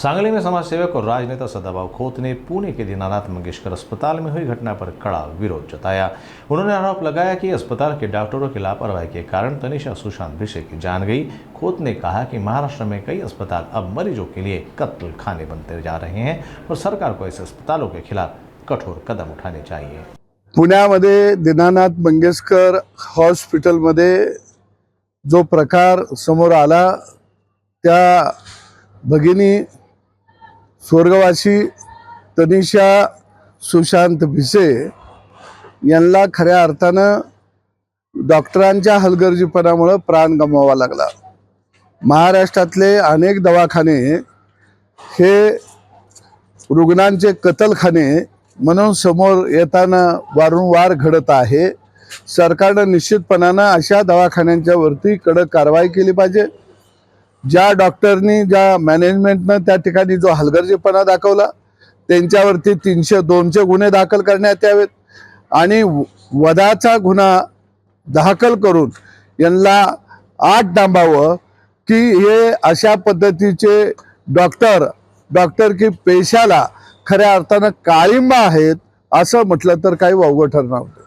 सांगली में समाज सेवक और राजनेता सदाभाऊ खोत ने पुणे के दीनानाथ मंगेशकर अस्पताल में हुई घटना पर कड़ा विरोध जताया। उन्होंने आरोप लगाया कि अस्पताल के डॉक्टरों की लापरवाही के कारण तनिषा सुशांत भिषे की जान गई। खोत ने कहा कि महाराष्ट्र में कई अस्पताल अब मरीजों के लिए कत्ल खाने बनते जा रहे हैं और सरकार को ऐसे अस्पतालों के खिलाफ कठोर कदम उठाने चाहिए। पुण्यामध्ये दीनानाथ मंगेशकर हॉस्पिटलमध्ये जो प्रकार समोर आला त्या भगिनी स्वर्गवासी तनिषा सुशांत भिसे यांना खऱ्या अर्थानं डॉक्टरांच्या हलगर्जीपणामुळे प्राण गमवावा लागला। महाराष्ट्रातले अनेक दवाखाने हे रुग्णांचे कत्लखाने म्हणून समोर येताना वारंवार घडत आहे। सरकारने निश्चितपणाने अशा दवाखान्यांच्या वरती कडक कारवाई केली पाहिजे। ज्या डॉक्टरनी ज्या मॅनेजमेंटने त्या ठिकाणी जो हलगर्जीपणा दाखवला त्यांच्यावरती 302चे गुन्हे दाखल करण्यात यावेत आणि वधाचा गुन्हा दाखल करून यांना आत डांबावं की हे अशा पद्धतीचे डॉक्टर की पेशाला खऱ्या अर्थानं काळिंबा आहेत असं म्हटलं तर काही वावगं ठरणार नाही।